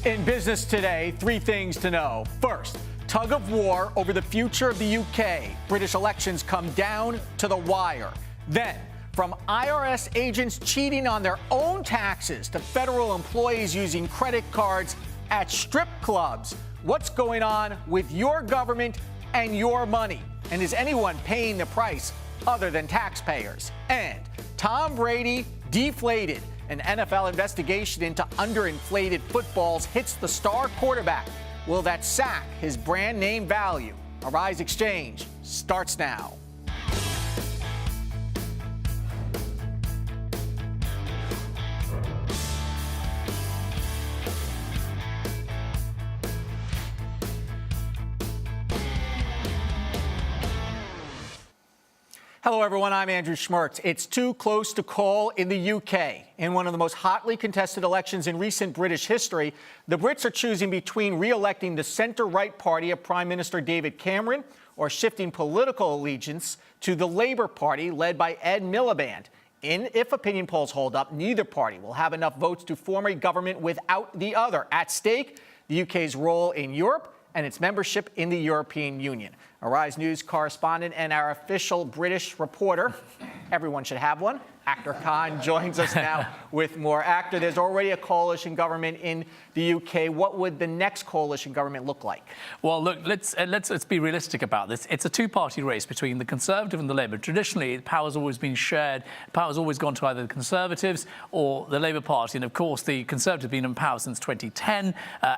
In business today, three things to know. First, tug of war over the future of the UK. British elections come down to the wire. Then, from IRS agents cheating on their own taxes to federal employees using credit cards at strip clubs. What's going on with your government and your money? And is anyone paying the price other than taxpayers? And Tom Brady deflated. An NFL investigation into underinflated footballs hits the star quarterback. Will that sack his brand name value? Arise Xchange starts now. Hello, everyone. I'm Andrew Schmertz. It's too close to call in the UK. In one of the most hotly contested elections in recent British history, the Brits are choosing between re-electing the centre-right party of Prime Minister David Cameron or shifting political allegiance to the Labour Party led by Ed Miliband. If opinion polls hold up, neither party will have enough votes to form a government without the other. At stake, the UK's role in Europe and its membership in the European Union. Arise News correspondent and our official British reporter, everyone should have one, Actor Khan joins us now with more. Actor, there's already a coalition government in the UK. What would the next coalition government look like? Well, look, let's be realistic about this. It's a two-party race between the Conservative and the Labour. Traditionally, power's always been shared. Power's always gone to either the Conservatives or the Labour Party. And, of course, the Conservative have been in power since 2010,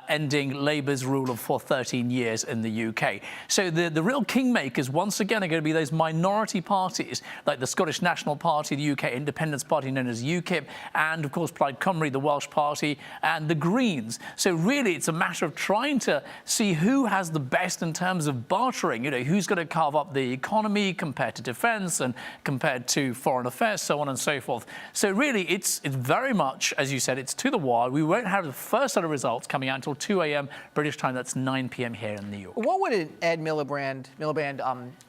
ending Labour's rule for 13 years in the UK. So the real kingmakers, once again, are going to be those minority parties, like the Scottish National Party, the UK Independence Party known as UKIP, and of course Plaid Cymru, the Welsh Party, and the Greens. So really it's a matter of trying to see who has the best in terms of bartering, who's going to carve up the economy compared to defence and compared to foreign affairs, so on and so forth. So really it's very much, as you said, it's to the wire. We won't have the first set of results coming out until 2 a.m. British time. That's 9 p.m. here in New York. What would an Ed Miliband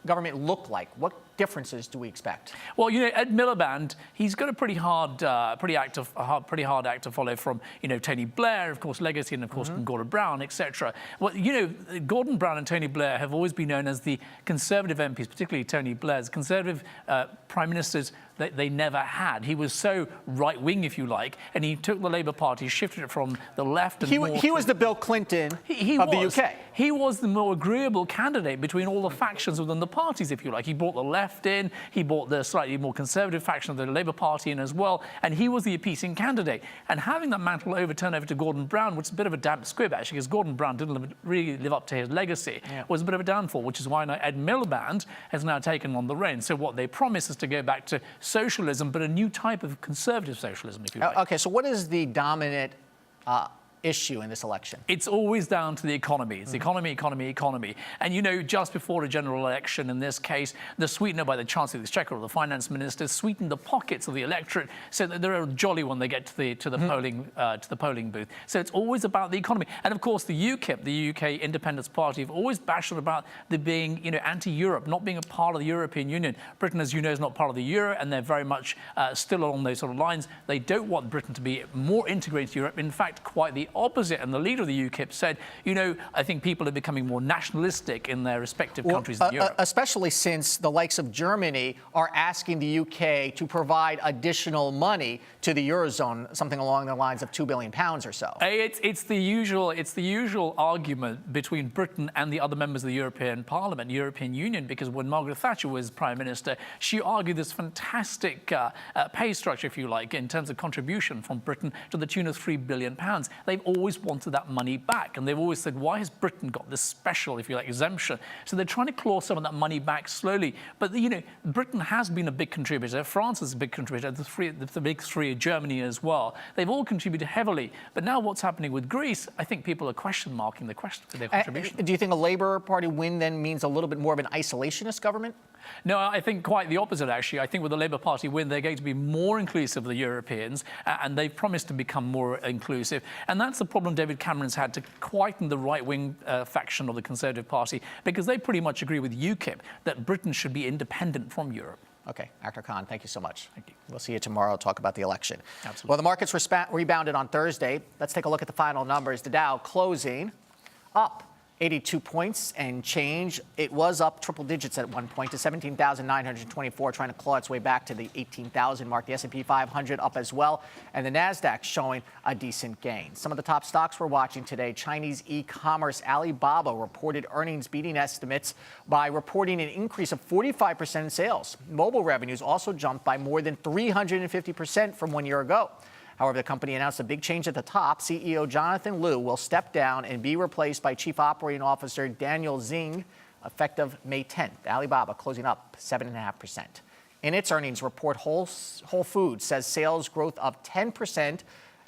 government look like? What differences do we expect? Well, Ed Miliband, he's got a pretty hard act to follow from, Tony Blair, of course, legacy, and of course, Gordon Brown, etc. Well, Gordon Brown and Tony Blair have always been known as the Conservative MPs, particularly Tony Blair's Conservative prime ministers that they never had. He was so right-wing, if you like, and he took the Labour Party, shifted it from the left and he was the Bill Clinton of the UK. He was the more agreeable candidate between all the factions within the parties, if you like. He brought the left in, he brought the slightly more conservative faction of the Labour Party in as well, and he was the appeasing candidate. And having that mantle turn over to Gordon Brown, which is a bit of a damp squib, actually, because Gordon Brown didn't really live up to his legacy, was a bit of a downfall, which is why now Ed Miliband has now taken on the reins. So what they promise is to go back to socialism, but a new type of conservative socialism, if you like. Okay, so what is the dominant issue in this election? It's always down to the economy. It's economy. And, just before the general election, in this case, the sweetener by the Chancellor of the Exchequer or the Finance Minister sweetened the pockets of the electorate so that they're jolly when they get to the polling booth. So it's always about the economy. And, of course, the UKIP, the UK Independence Party, have always bashed on about the being, anti-Europe, not being a part of the European Union. Britain, as you know, is not part of the euro, and they're very much still along those sort of lines. They don't want Britain to be more integrated to Europe. In fact, quite the opposite. And the leader of the UKIP said, I think people are becoming more nationalistic in their respective countries in Europe. Especially since the likes of Germany are asking the UK to provide additional money to the Eurozone, something along the lines of £2 billion or so. It's the usual argument between Britain and the other members of the European Parliament, European Union, because when Margaret Thatcher was Prime Minister, she argued this fantastic pay structure, if you like, in terms of contribution from Britain to the tune of £3 billion. They've always wanted that money back, and they've always said, why has Britain got this special, if you like, exemption? So they're trying to claw some of that money back slowly. But, Britain has been a big contributor. France is a big contributor. The big three, Germany as well. They've all contributed heavily. But now what's happening with Greece, I think people are question-marking their contribution. Do you think a Labour Party win then means a little bit more of an isolationist government? No, I think quite the opposite, actually. I think with the Labour Party win, they're going to be more inclusive of the Europeans, and they've promised to become more inclusive. And that's the problem David Cameron's had, to quieten the right-wing faction of the Conservative Party, because they pretty much agree with UKIP that Britain should be independent from Europe. Okay, Actor Khan, thank you so much. Thank you. We'll see you tomorrow. Talk about the election. Absolutely. Well, the markets rebounded on Thursday. Let's take a look at the final numbers. The Dow closing up 82 points and change. It was up triple digits at one point to 17,924, trying to claw its way back to the 18,000 mark. The S&P 500 up as well, and the Nasdaq showing a decent gain. Some of the top stocks we're watching today: Chinese e-commerce Alibaba reported earnings beating estimates by reporting an increase of 45% in sales. Mobile revenues also jumped by more than 350% from 1 year ago. However, the company announced a big change at the top. CEO Jonathan Liu will step down and be replaced by Chief Operating Officer Daniel Zhang, effective May 10th. Alibaba closing up 7.5%. In its earnings report, Whole Foods says sales growth of 10%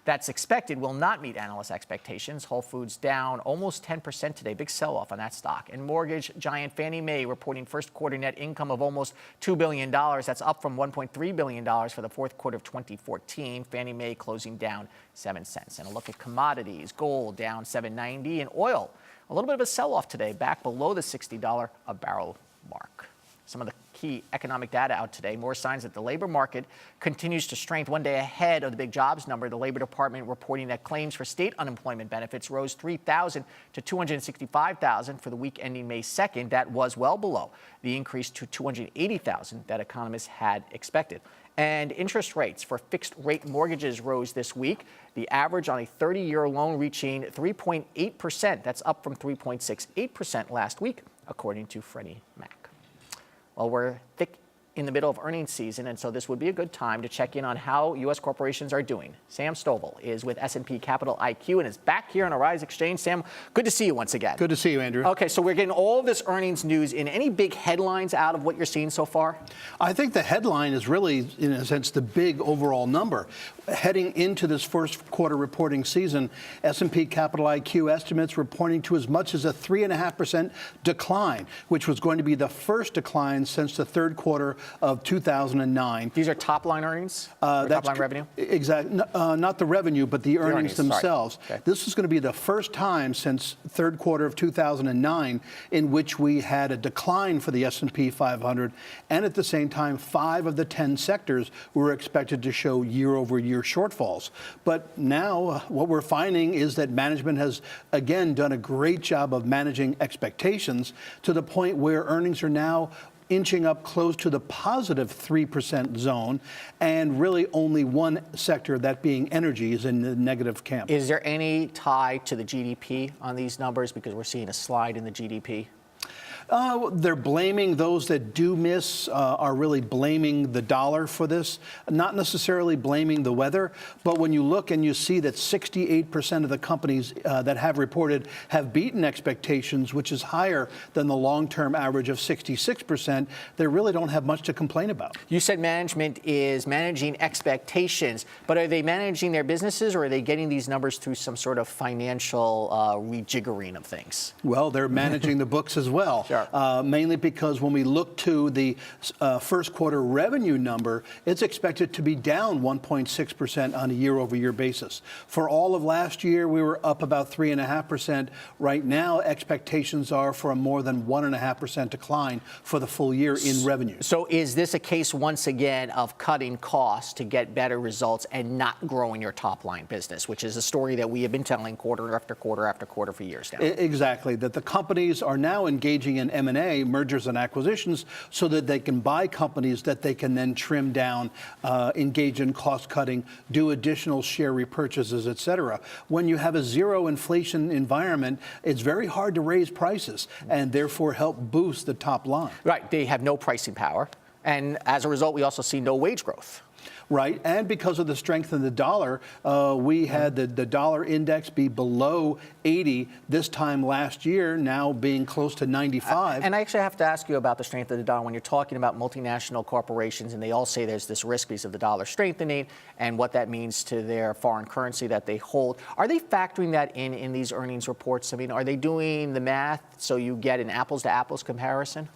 that's expected will not meet analyst expectations. Whole Foods down almost 10% today. Big sell-off on that stock. And mortgage giant Fannie Mae reporting first quarter net income of almost $2 billion. That's up from $1.3 billion for the fourth quarter of 2014. Fannie Mae closing down 7 cents. And a look at commodities. Gold down $7.90, and oil a little bit of a sell-off today, back below the $60 a barrel mark. Some of the key economic data out today. More signs that the labor market continues to strengthen. 1 day ahead of the big jobs number, the Labor Department reporting that claims for state unemployment benefits rose 3,000 to 265,000 for the week ending May 2nd. That was well below the increase to 280,000 that economists had expected. And interest rates for fixed-rate mortgages rose this week. The average on a 30-year loan reaching 3.8%. That's up from 3.68% last week, according to Freddie Mac. Well, we're thick in the middle of earnings season, and so this would be a good time to check in on how U.S. corporations are doing. Sam Stovall is with S&P Capital IQ and is back here on Arise Xchange. Sam, good to see you once again. Good to see you, Andrew. Okay, so we're getting all of this earnings news. In any big headlines out of what you're seeing so far? I think the headline is really, in a sense, the big overall number. Heading into this first quarter reporting season, S&P Capital IQ estimates were pointing to as much as a 3.5% decline, which was going to be the first decline since the third quarter of 2009. These are top-line earnings? Top-line revenue? Exactly. Not the revenue, but the earnings themselves. Okay. This is going to be the first time since third quarter of 2009 in which we had a decline for the S&P 500, and at the same time, 5 of the 10 sectors were expected to show year-over-year shortfalls. But now what we're finding is that management has, again, done a great job of managing expectations to the point where earnings are now inching up close to the positive 3% zone, and really only one sector, that being energy, is in the negative camp. Is there any tie to the GDP on these numbers? Because we're seeing a slide in the GDP. They're blaming those that do miss, are really blaming the dollar for this, not necessarily blaming the weather. But when you look and you see that 68% of the companies that have reported have beaten expectations, which is higher than the long-term average of 66%, they really don't have much to complain about. You said management is managing expectations, but are they managing their businesses, or are they getting these numbers through some sort of financial rejiggering of things? Well, they're managing the books as well. Sure. Mainly because when we look to the first quarter revenue number, it's expected to be down 1.6% on a year-over-year basis. For all of last year, we were up about 3.5%. Right now, expectations are for a more than 1.5% decline for the full year in revenue. So is this a case, once again, of cutting costs to get better results and not growing your top-line business, which is a story that we have been telling quarter after quarter after quarter for years now? Exactly. That the companies are now engaging in M&A, mergers and acquisitions, so that they can buy companies that they can then trim down, engage in cost cutting, do additional share repurchases, et cetera. When you have a zero inflation environment, it's very hard to raise prices and therefore help boost the top line. Right. They have no pricing power. And as a result, we also see no wage growth. Right, and because of the strength of the dollar, we had the dollar index be below 80 this time last year, now being close to 95. And I actually have to ask you about the strength of the dollar. When you're talking about multinational corporations, and they all say there's this risk because of the dollar strengthening and what that means to their foreign currency that they hold, are they factoring that in these earnings reports? I mean, are they doing the math so you get an apples-to-apples comparison?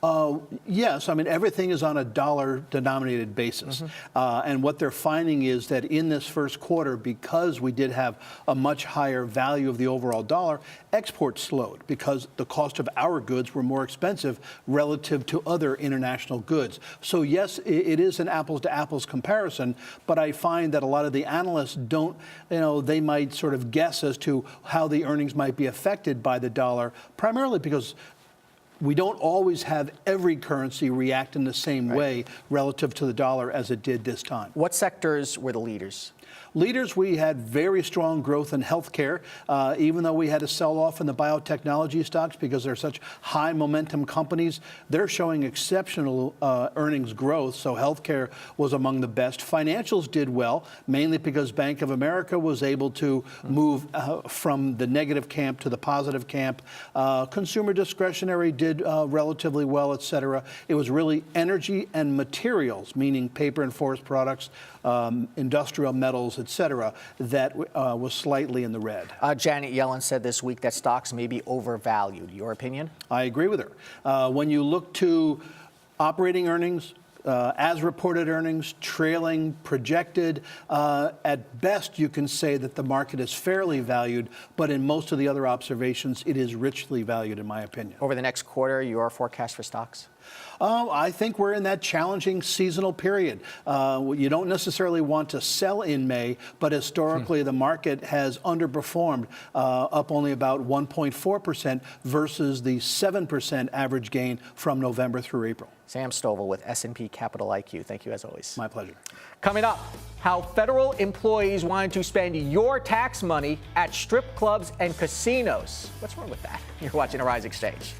Yes, I mean, everything is on a dollar-denominated basis. And what they're finding is that in this first quarter, because we did have a much higher value of the overall dollar, exports slowed because the cost of our goods were more expensive relative to other international goods. So yes, it is an apples-to-apples comparison, but I find that a lot of the analysts don't, they might sort of guess as to how the earnings might be affected by the dollar, primarily because we don't always have every currency react in the same way relative to the dollar as it did this time. What sectors were the leaders? Leaders, we had very strong growth in healthcare, even though we had a sell-off in the biotechnology stocks because they're such high momentum companies. They're showing exceptional earnings growth, so healthcare was among the best. Financials did well, mainly because Bank of America was able to move from the negative camp to the positive camp. Consumer discretionary did relatively well, et cetera. It was really energy and materials, meaning paper and forest products, industrial metals, et cetera, that was slightly in the red. Janet Yellen said this week that stocks may be overvalued. Your opinion? I agree with her. When you look to operating earnings, as reported earnings, trailing, projected, at best you can say that the market is fairly valued, but in most of the other observations, it is richly valued, in my opinion. Over the next quarter, your forecast for stocks? I think we're in that challenging seasonal period. You don't necessarily want to sell in May, but historically the market has underperformed, up only about 1.4% versus the 7% average gain from November through April. Sam Stovall with S&P Capital IQ. Thank you as always. My pleasure. Coming up, how federal employees wanted to spend your tax money at strip clubs and casinos. What's wrong with that? You're watching Arise Exchange.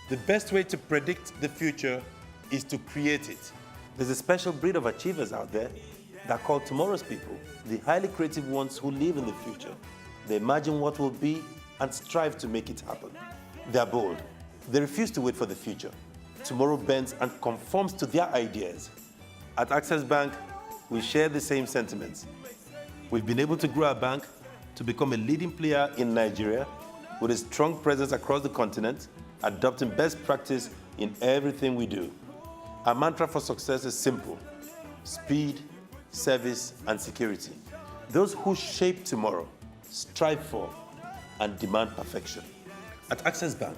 The best way to predict the future is to create it. There's a special breed of achievers out there that are called tomorrow's people, the highly creative ones who live in the future. They imagine what will be and strive to make it happen. They're bold. They refuse to wait for the future. Tomorrow bends and conforms to their ideas. At Access Bank, we share the same sentiments. We've been able to grow our bank to become a leading player in Nigeria with a strong presence across the continent, adopting best practice in everything we do. Our mantra for success is simple: speed, service, and security. Those who shape tomorrow strive for and demand perfection. At Access Bank,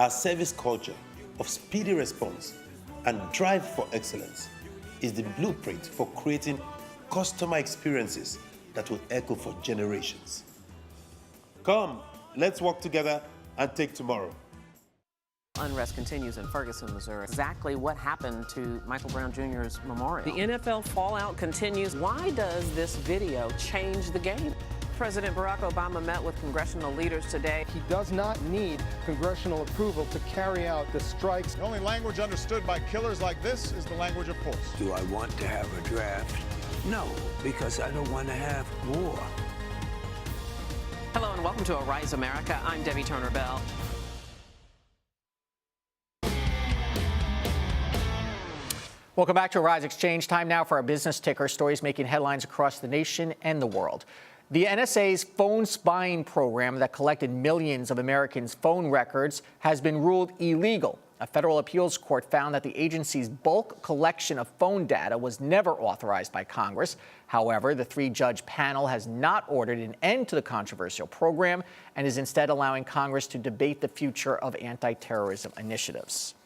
our service culture of speedy response and drive for excellence is the blueprint for creating customer experiences that will echo for generations. Come, let's work together and take tomorrow. Unrest continues in Ferguson, Missouri. Exactly what happened to Michael Brown Jr.'s memorial. The NFL fallout continues. Why does this video change the game? President Barack Obama met with congressional leaders today. He does not need congressional approval to carry out the strikes. The only language understood by killers like this is the language of force. Do I want to have a draft? No, because I don't want to have war. Hello and welcome to Arise America. I'm Debbie Turner-Bell. Welcome back to Arise Exchange. Time now for our business ticker, stories making headlines across the nation and the world. The NSA's phone spying program that collected millions of Americans' phone records has been ruled illegal. A federal appeals court found that the agency's bulk collection of phone data was never authorized by Congress. However, the three-judge panel has not ordered an end to the controversial program and is instead allowing Congress to debate the future of anti-terrorism initiatives.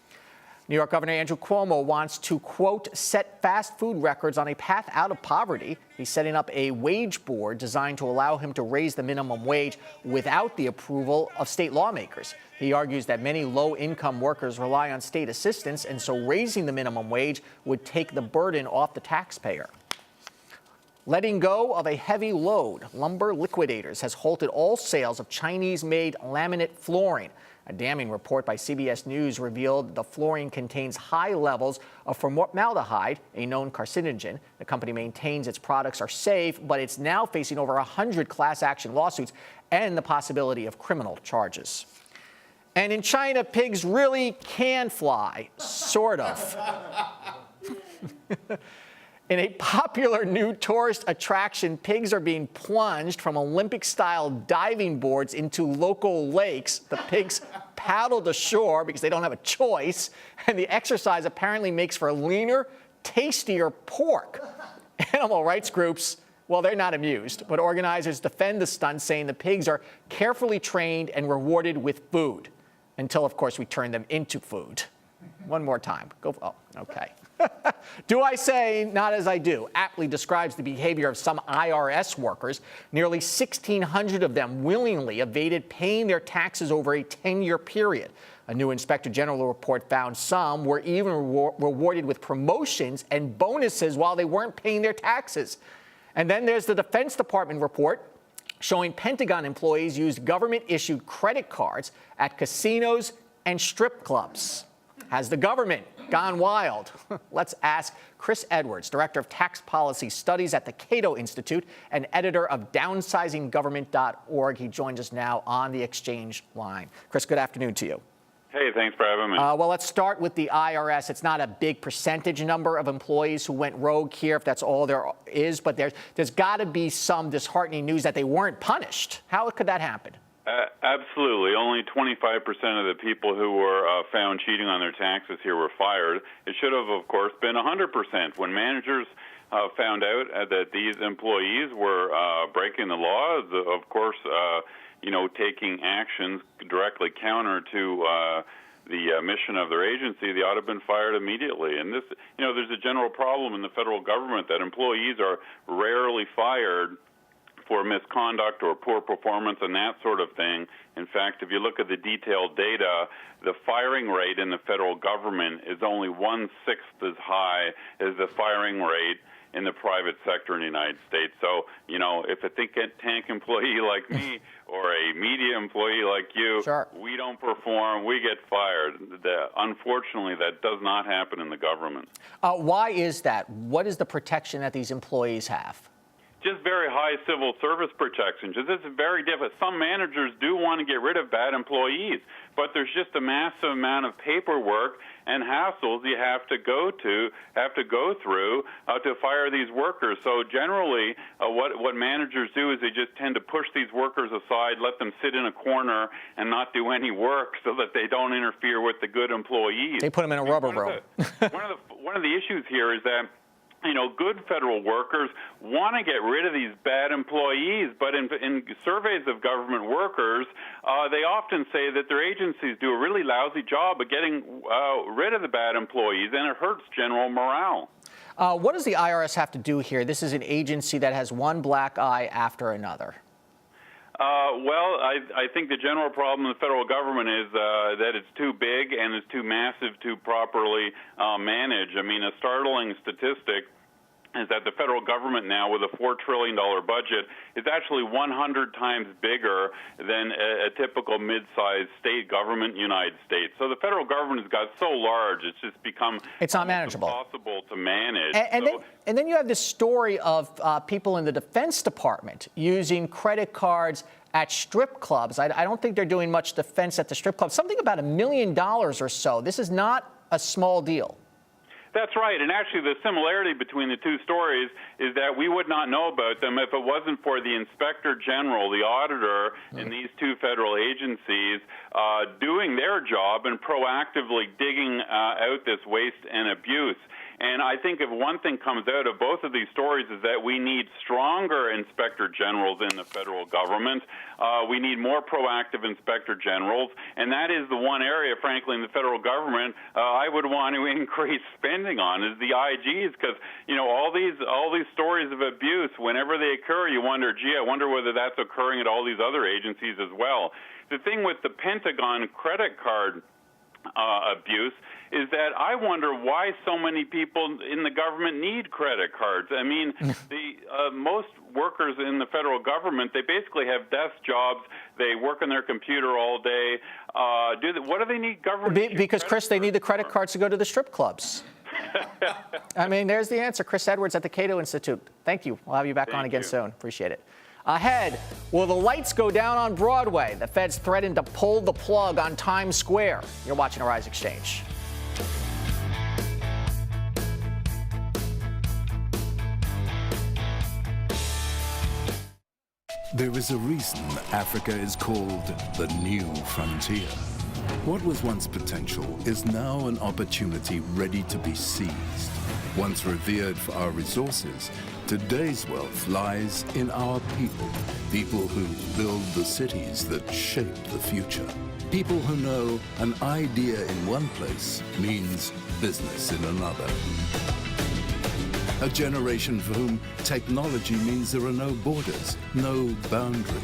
New York Governor Andrew Cuomo wants to, quote, set fast food records on a path out of poverty. He's setting up a wage board designed to allow him to raise the minimum wage without the approval of state lawmakers. He argues that many low-income workers rely on state assistance, and so raising the minimum wage would take the burden off the taxpayer. Letting go of a heavy load, Lumber Liquidators has halted all sales of Chinese-made laminate flooring. A damning report by CBS News revealed the flooring contains high levels of formaldehyde, a known carcinogen. The company maintains its products are safe, but it's now facing over 100 class action lawsuits and the possibility of criminal charges. And in China, pigs really can fly, sort of. In a popular new tourist attraction, pigs are being plunged from Olympic-style diving boards into local lakes. The pigs paddled ashore because they don't have a choice, and the exercise apparently makes for leaner, tastier pork. Animal rights groups, well, they're not amused, but organizers defend the stunt, saying the pigs are carefully trained and rewarded with food, until, of course, we turn them into food. One more time. Go. Oh, okay. Do I say not as I do? Aptly describes the behavior of some IRS workers. Nearly 1,600 of them willingly evaded paying their taxes over a 10-year period. A new Inspector General report found some were even rewarded with promotions and bonuses while they weren't paying their taxes. And then there's the Defense Department report showing Pentagon employees used government-issued credit cards at casinos and strip clubs. Has the government gone wild? Let's ask Chris Edwards, Director of Tax Policy Studies at the Cato Institute and editor of downsizinggovernment.org. He joins us now on the Exchange line. Chris, good afternoon to you. Hey, thanks for having me. Well, let's start with the IRS. It's not a big percentage number of employees who went rogue here, if that's all there is, but there's got to be some disheartening news that they weren't punished. How could that happen? Absolutely. Only 25% of the people who were found cheating on their taxes here were fired. It should have, of course, been 100%. When managers found out that these employees were breaking the law, of course, taking actions directly counter to the mission of their agency, they ought to have been fired immediately. And this, there's a general problem in the federal government that employees are rarely fired for misconduct or poor performance and that sort of thing. In fact, if you look at the detailed data, the firing rate in the federal government is only 1/6 as high as the firing rate in the private sector in the United States. So, if a think tank employee like me or a media employee like you, sure, we don't perform, we get fired. Unfortunately, that does not happen in the government. Why is that? What is the protection that these employees have? Just very high civil service protections. This is very difficult. Some managers do want to get rid of bad employees, but there's just a massive amount of paperwork and hassles you have to go through to fire these workers. So generally, what managers do is they just tend to push these workers aside, let them sit in a corner and not do any work so that they don't interfere with the good employees. They put them in a rubber room. One of the issues here is that good federal workers want to get rid of these bad employees, but in surveys of government workers, they often say that their agencies do a really lousy job of getting rid of the bad employees, and it hurts general morale. What does the IRS have to do here? This is an agency that has one black eye after another. Well, I think the general problem in the federal government is that it's too big and it's too massive to properly manage. I mean, a startling statistic is that the federal government now, with a $4 trillion budget, is actually 100 times bigger than a typical mid-sized state government in the United States. So the federal government has got so large, it's just become not manageable. Impossible to manage. And then you have this story of people in the Defense Department using credit cards at strip clubs. I don't think they're doing much defense at the strip clubs. Something about $1 million or so. This is not a small deal. That's right, and actually the similarity between the two stories is that we would not know about them if it wasn't for the Inspector General, the auditor in these two federal agencies, doing their job and proactively digging out this waste and abuse. And I think if one thing comes out of both of these stories is that we need stronger inspector generals in the federal government. We need more proactive inspector generals, and that is the one area, frankly, in the federal government I would want to increase spending on is the IGs, because all these stories of abuse, whenever they occur, you wonder, gee, I wonder whether that's occurring at all these other agencies as well. The thing with the Pentagon credit card abuse is that I wonder why so many people in the government need credit cards. I mean, most workers in the federal government, they basically have desk jobs. They work on their computer all day. What do they need government? Because, Chris, they need the credit cards to go to the strip clubs. I mean, there's the answer. Chris Edwards at the Cato Institute. Thank you. We'll have you back on again soon. Appreciate it. Ahead, will the lights go down on Broadway? The feds threatened to pull the plug on Times Square. You're watching Arise Xchange. There is a reason Africa is called the new frontier. What was once potential is now an opportunity ready to be seized. Once revered for our resources, today's wealth lies in our people. People who build the cities that shape the future. People who know an idea in one place means business in another. A generation for whom technology means there are no borders, no boundaries.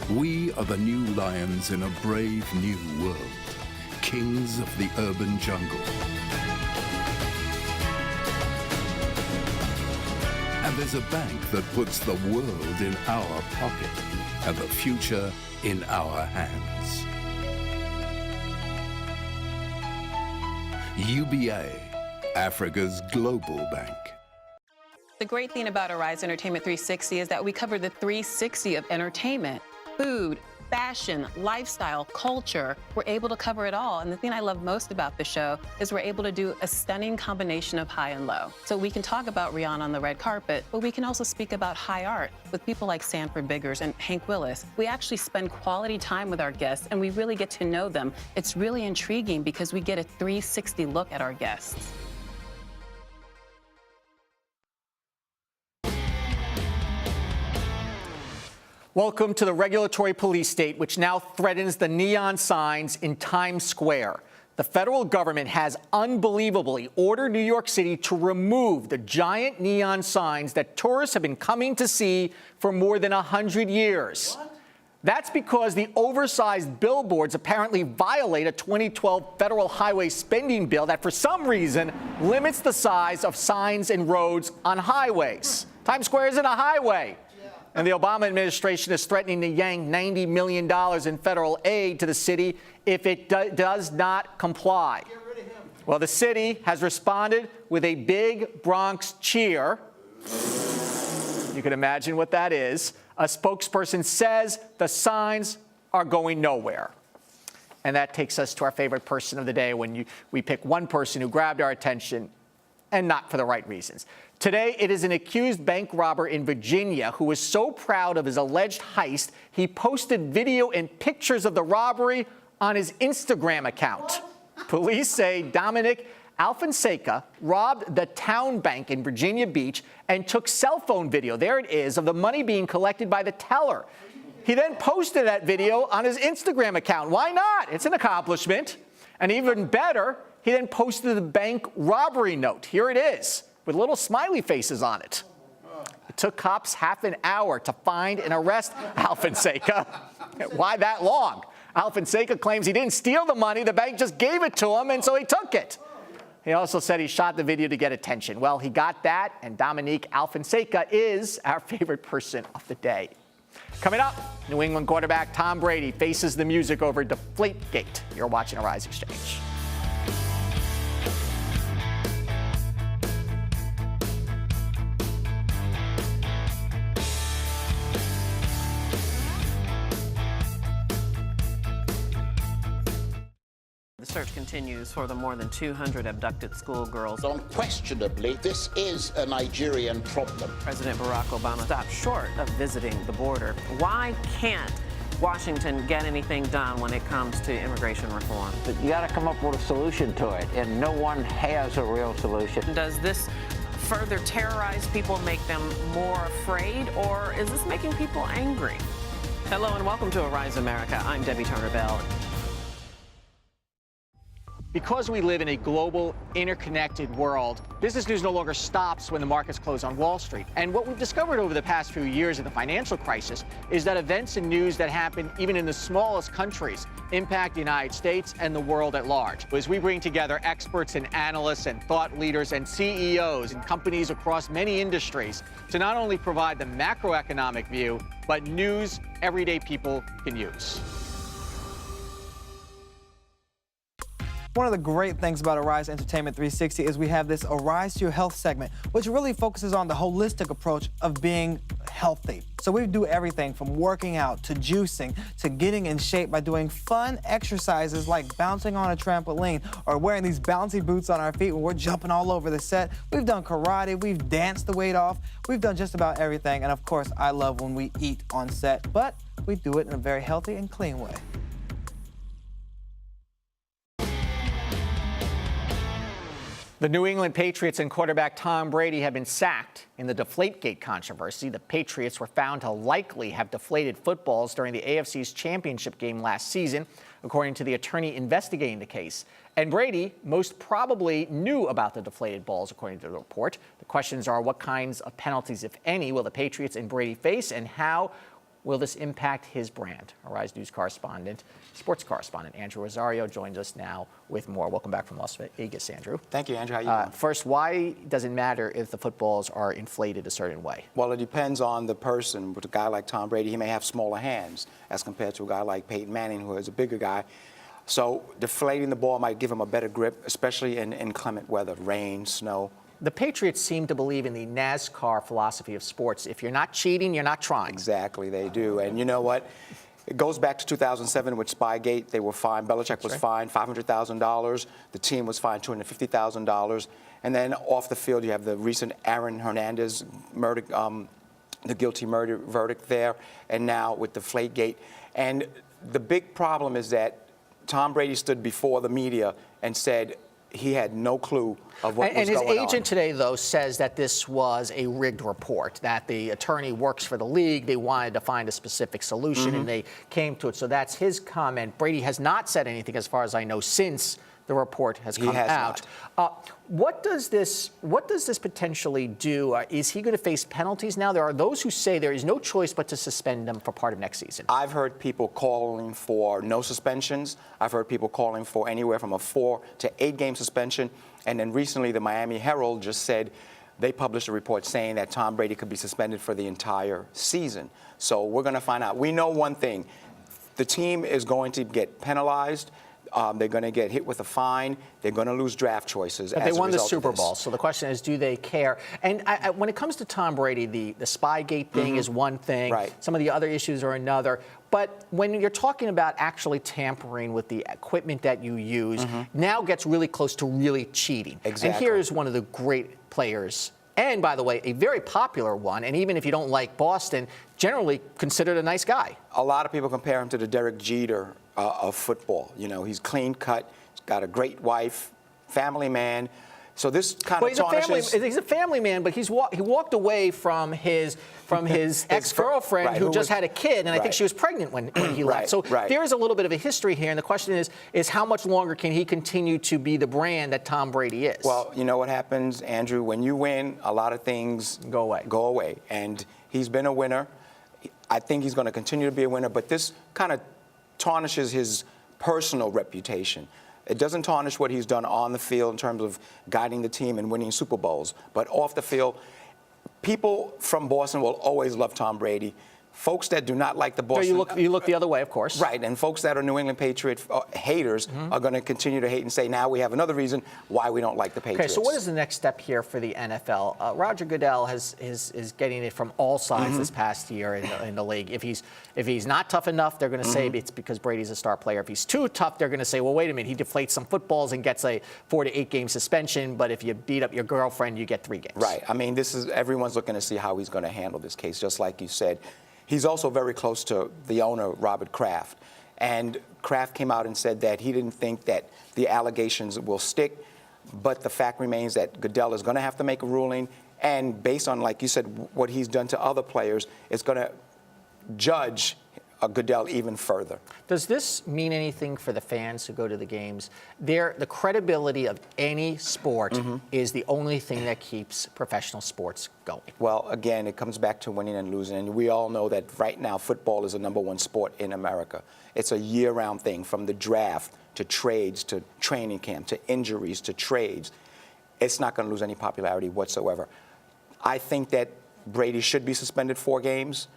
We are the new lions in a brave new world, kings of the urban jungle. And there's a bank that puts the world in our pocket and the future in our hands. UBA, Africa's global bank. The great thing about Arise Entertainment 360 is that we cover the 360 of entertainment, food, fashion, lifestyle, culture. We're able to cover it all. And the thing I love most about the show is we're able to do a stunning combination of high and low. So we can talk about Rihanna on the red carpet, but we can also speak about high art with people like Sanford Biggers and Hank Willis. We actually spend quality time with our guests and we really get to know them. It's really intriguing because we get a 360 look at our guests. Welcome to the regulatory police state, which now threatens the neon signs in Times Square. The federal government has unbelievably ordered New York City to remove the giant neon signs that tourists have been coming to see for more than 100 years. What? That's because the oversized billboards apparently violate a 2012 federal highway spending bill that, for some reason, limits the size of signs and roads on highways. Times Square isn't a highway. And the Obama administration is threatening to yank $90 million in federal aid to the city if it does not comply. Get rid of him. Well, the city has responded with a big Bronx cheer. You can imagine what that is. A spokesperson says the signs are going nowhere. And that takes us to our favorite person of the day when we pick one person who grabbed our attention and not for the right reasons. Today, it is an accused bank robber in Virginia who was so proud of his alleged heist, he posted video and pictures of the robbery on his Instagram account. Police say Dominic Alfonseca robbed the Town Bank in Virginia Beach and took cell phone video, there it is, of the money being collected by the teller. He then posted that video on his Instagram account. Why not? It's an accomplishment. And even better, he then posted the bank robbery note. Here it is, with little smiley faces on it. It took cops half an hour to find and arrest Alfonseca. Why that long? Alfonseca claims he didn't steal the money, the bank just gave it to him, and so he took it. He also said he shot the video to get attention. Well, he got that, and Dominique Alfonseca is our favorite person of the day. Coming up, New England quarterback Tom Brady faces the music over Deflate-gate. You're watching Arise Exchange. The search continues for the more than 200 abducted schoolgirls. Unquestionably, this is a Nigerian problem. President Barack Obama stopped short of visiting the border. Why can't Washington get anything done when it comes to immigration reform? But you got to come up with a solution to it, and no one has a real solution. Does this further terrorize people, make them more afraid, or is this making people angry? Hello and welcome to Arise America. I'm Debbie Turner-Bell. Because we live in a global, interconnected world, business news no longer stops when the markets close on Wall Street. And what we've discovered over the past few years of the financial crisis is that events and news that happen even in the smallest countries impact the United States and the world at large. As we bring together experts and analysts and thought leaders and CEOs and companies across many industries to not only provide the macroeconomic view, but news everyday people can use. One of the great things about Arise Entertainment 360 is we have this Arise to Your Health segment, which really focuses on the holistic approach of being healthy. So we do everything from working out to juicing to getting in shape by doing fun exercises like bouncing on a trampoline or wearing these bouncy boots on our feet when we're jumping all over the set. We've done karate, we've danced the weight off, we've done just about everything. And of course, I love when we eat on set, but we do it in a very healthy and clean way. The New England Patriots and quarterback Tom Brady have been sacked in the Deflate-gate controversy. The Patriots were found to likely have deflated footballs during the AFC's championship game last season, according to the attorney investigating the case. And Brady most probably knew about the deflated balls, according to the report. The questions are, what kinds of penalties, if any, will the Patriots and Brady face, and how will this impact his brand? Arise News correspondent, sports correspondent Andrew Rosario joins us now with more. Welcome back from Las Vegas, Andrew. Thank you, Andrew. How you doing? First, why does it matter if the footballs are inflated a certain way? Well, it depends on the person. With a guy like Tom Brady, he may have smaller hands as compared to a guy like Peyton Manning, who is a bigger guy. So deflating the ball might give him a better grip, especially in inclement weather, rain, snow. The Patriots seem to believe in the NASCAR philosophy of sports. If you're not cheating, you're not trying. Exactly, they do. And you know what? It goes back to 2007 with Spygate. They were fined. Belichick was fined $500,000. The team was fined $250,000. And then off the field, you have the recent Aaron Hernandez murder, the guilty murder verdict there, and now with the Deflate-gate. And the big problem is that Tom Brady stood before the media and said he had no clue of what was going on. And his agent today, though, says that this was a rigged report, that the attorney works for the league. They wanted to find a specific solution, and they came to it. So that's his comment. Brady has not said anything, as far as I know, since the report has come out. What does this potentially do? Is he going to face penalties now? There are those who say there is no choice but to suspend him for part of next season. I've heard people calling for no suspensions. I've heard people calling for anywhere from a 4 to 8 game suspension. And then recently, the Miami Herald just said they published a report saying that Tom Brady could be suspended for the entire season. So we're going to find out. We know one thing. The team is going to get penalized. They're going to get hit with a fine. They're going to lose draft choices. But they won the Super Bowl, so the question is, do they care? And when it comes to Tom Brady, the Spygate thing is one thing. Right. Some of the other issues are another. But when you're talking about actually tampering with the equipment that you use, now gets really close to really cheating. Exactly. And here is one of the great players. And, by the way, a very popular one, and even if you don't like Boston, generally considered a nice guy. A lot of people compare him to the Derek Jeter of football. You know, he's clean cut, he's got a great wife, family man. So this kind of tarnishes. He's a family man, but he walked away from his ex-girlfriend who just had a kid, and I think she was pregnant when he left. So there is a little bit of a history here, and the question is how much longer can he continue to be the brand that Tom Brady is? Well, you know what happens, Andrew? When you win, a lot of things go away. And he's been a winner. I think he's going to continue to be a winner, but this kind of tarnishes his personal reputation. It doesn't tarnish what he's done on the field in terms of guiding the team and winning Super Bowls. But off the field, people from Boston will always love Tom Brady. Folks that do not like the Boston... So you look the other way, of course. Right, and folks that are New England Patriot haters are going to continue to hate and say, now we have another reason why we don't like the Patriots. Okay, so what is the next step here for the NFL? Roger Goodell is getting it from all sides this past year in the league. If he's not tough enough, they're going to say it's because Brady's a star player. If he's too tough, they're going to say, well, wait a minute, he deflates some footballs and gets a 4 to 8 game suspension, but if you beat up your girlfriend, you get 3 games. Right. I mean, everyone's looking to see how he's going to handle this case, just like you said. He's also very close to the owner, Robert Kraft. And Kraft came out and said that he didn't think that the allegations will stick, but the fact remains that Goodell is going to have to make a ruling, and based on, like you said, what he's done to other players, it's going to judge Goodell even further. Does this mean anything for the fans who go to the games? The credibility of any sport is the only thing that keeps professional sports going. Well, again, it comes back to winning and losing. And we all know that right now football is the #1 sport in America. It's a year-round thing, from the draft to trades to training camp to injuries to trades. It's not going to lose any popularity whatsoever. I think that Brady should be suspended 4 games.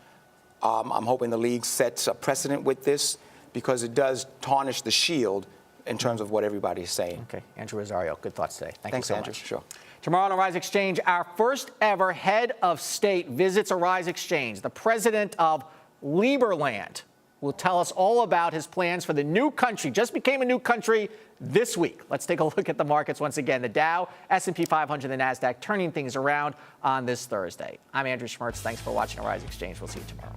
I'm hoping the league sets a precedent with this, because it does tarnish the shield in terms of what everybody is saying. Okay, Andrew Rosario, good thoughts today. Thanks, you so Andrew. much. Sure. Tomorrow on Arise Exchange, our first ever head of state visits Arise Exchange. The president of Lieberland will tell us all about his plans for the new country. Just became a new country this week. Let's take a look at the markets once again. The Dow, S&P 500, the NASDAQ turning things around on this Thursday. I'm Andrew Schmertz. Thanks for watching Arise Exchange. We'll see you tomorrow.